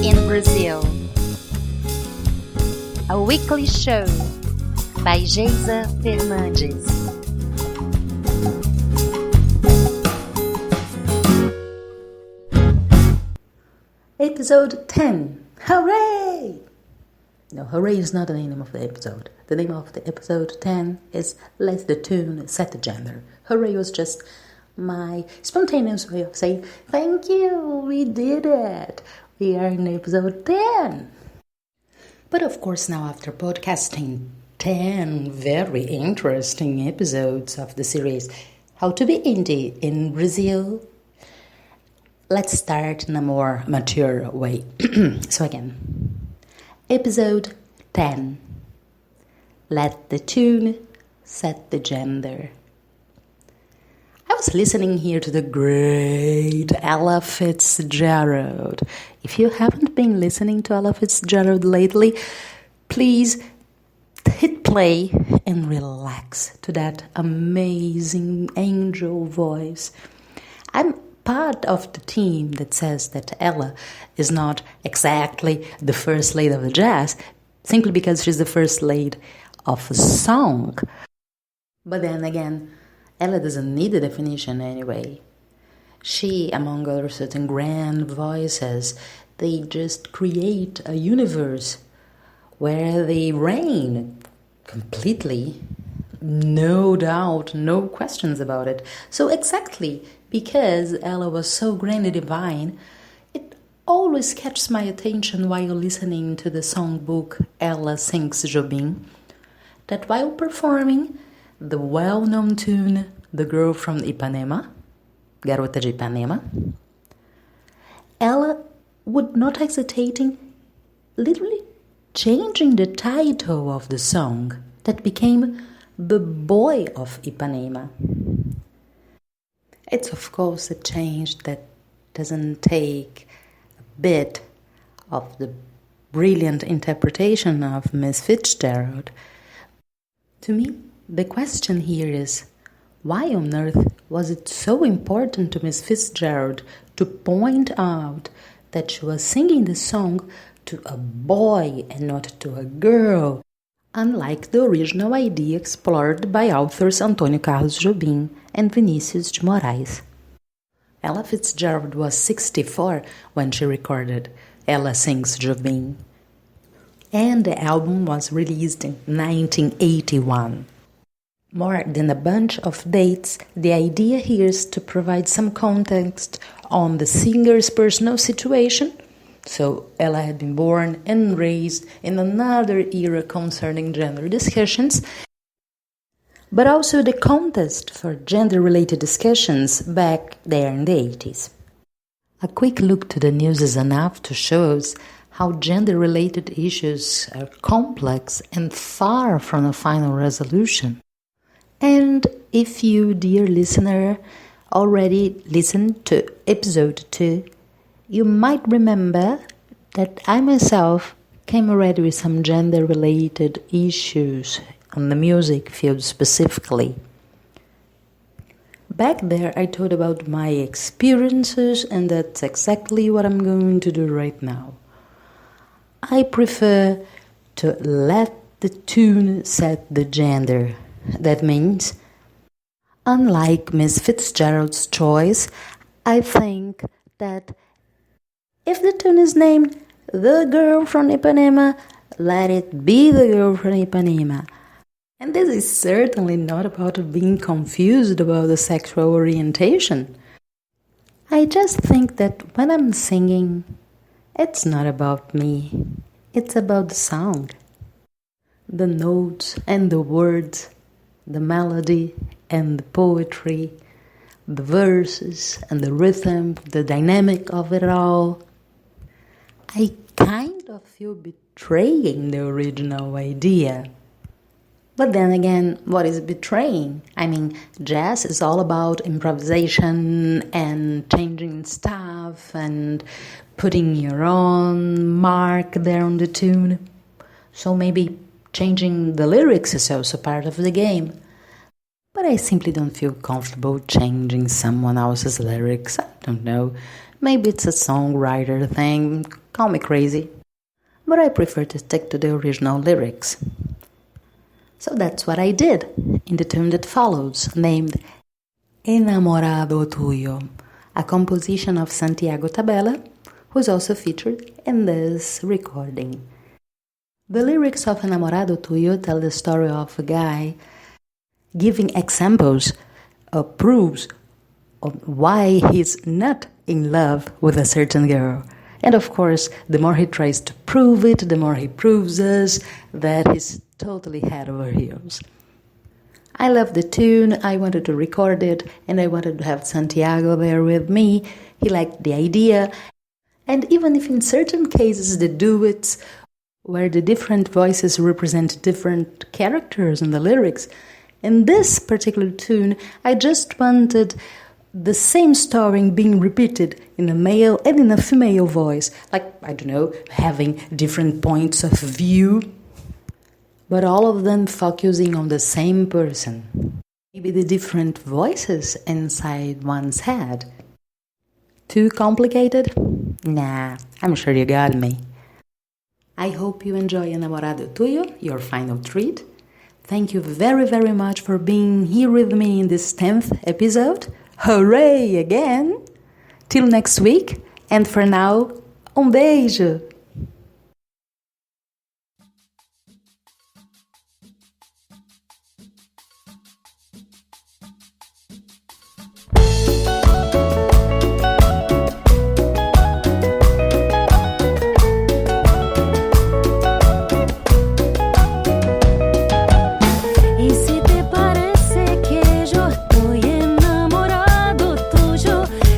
in Brazil. A weekly show by Geisa Fernandes. Episode 10. Hooray! No, hooray is not the name of the episode. The name of the episode 10 is Let the Tune Set the Gender. Hooray was just my spontaneous way of saying, thank you, we did it. We are in episode 10. But of course now after podcasting 10 very interesting episodes of the series How to be Indie in Brazil, let's start in a more mature way. So again, episode 10. Let the tune set the gender. I was listening here to the great Ella Fitzgerald. If you haven't been listening to Ella Fitzgerald lately, please hit play and relax to that amazing angel voice. I'm part of the team that says that Ella is not exactly the first lady of jazz, simply because she's the first lady of a song. But then again, Ella doesn't need a definition anyway. She, among other certain grand voices, they just create a universe where they reign completely, no doubt, no questions about it. So exactly because Ella was so grandly divine, it always catches my attention while listening to the songbook Ella Sings Jobim, that while performing the well-known tune The Girl from Ipanema, Garota de Ipanema, Ella would not hesitating literally changing the title of the song that became The Boy of Ipanema. It's of course a change that doesn't take a bit of the brilliant interpretation of Miss Fitzgerald. To me, the question here is, why on earth was it so important to Miss Fitzgerald to point out that she was singing the song to a boy and not to a girl, unlike the original idea explored by authors Antônio Carlos Jobim and Vinícius de Moraes? Ella Fitzgerald was 64 when she recorded Ella Sings Jobim, and the album was released in 1981. More than a bunch of dates, the idea here is to provide some context on the singer's personal situation. So Ella had been born and raised in another era concerning gender discussions, but also the context for gender-related discussions back there in the 80s. A quick look to the news is enough to show us how gender-related issues are complex and far from a final resolution. And if you, dear listener, already listened to episode 2, you might remember that I myself came already with some gender-related issues on the music field specifically. Back there I told about my experiences, and that's exactly what I'm going to do right now. I prefer to let the tune set the gender. That means, unlike Miss Fitzgerald's choice, I think that if the tune is named The Girl from Ipanema, let it be The Girl from Ipanema. And this is certainly not about being confused about the sexual orientation. I just think that when I'm singing, it's not about me. It's about the song. The notes and the words, the melody and the poetry, the verses and the rhythm, the dynamic of it all. I kind of feel betraying the original idea. But then again, what is betraying? I mean, jazz is all about improvisation and changing stuff and putting your own mark there on the tune. So maybe changing the lyrics is also part of the game. But I simply don't feel comfortable changing someone else's lyrics. I don't know. Maybe it's a songwriter thing. Call me crazy. But I prefer to stick to the original lyrics. So that's what I did in the tune that follows, named Enamorado Tuyo, a composition of Santiago Tabela, who's also featured in this recording. The lyrics of Enamorado Tuyo tell the story of a guy giving examples or proofs of why he's not in love with a certain girl. And of course, the more he tries to prove it, the more he proves us that he's totally head over heels. I love the tune, I wanted to record it, and I wanted to have Santiago there with me. He liked the idea. And even if in certain cases the duets, where the different voices represent different characters in the lyrics, in this particular tune, I just wanted the same story being repeated in a male and in a female voice. Like, I don't know, having different points of view, but all of them focusing on the same person. Maybe the different voices inside one's head. Too complicated? Nah, I'm sure you got me. I hope you enjoy Enamorado Tuyo, your final treat. Thank you very, very much for being here with me in this 10th episode. Hooray again! Till next week, and for now, beijo!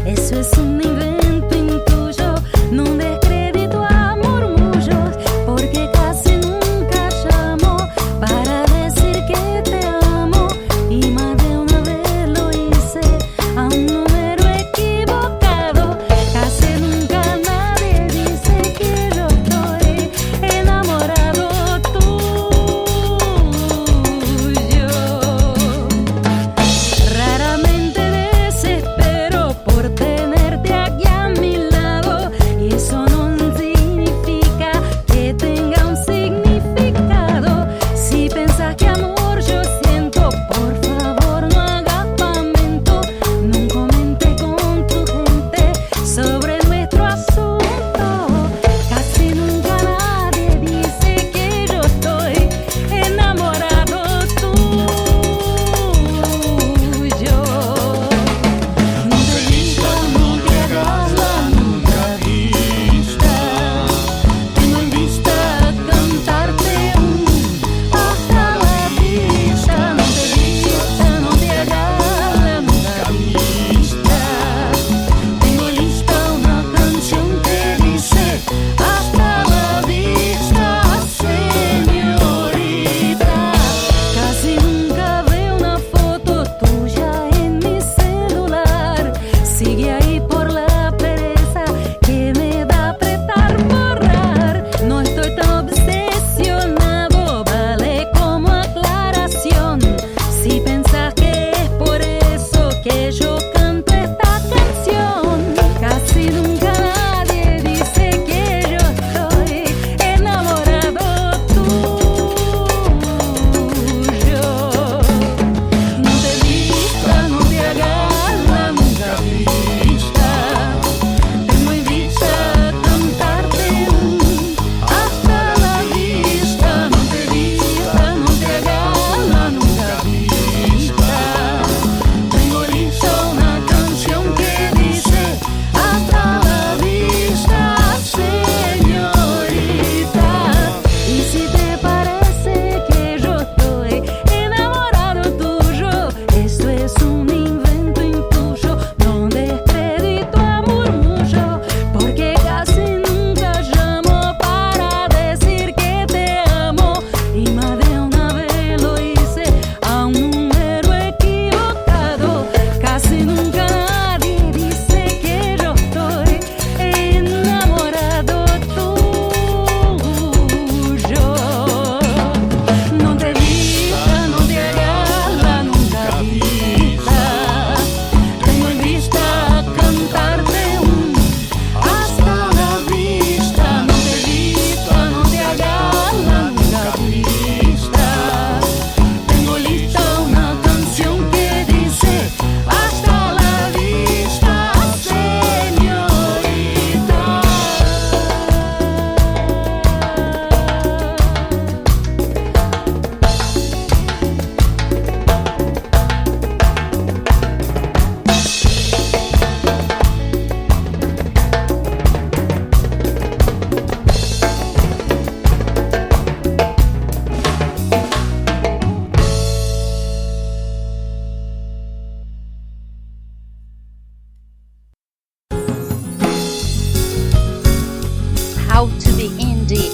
Eso es un invento intuyo, no des crédito a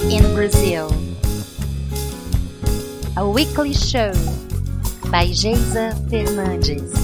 in Brazil. A weekly show by Geisa Fernandes.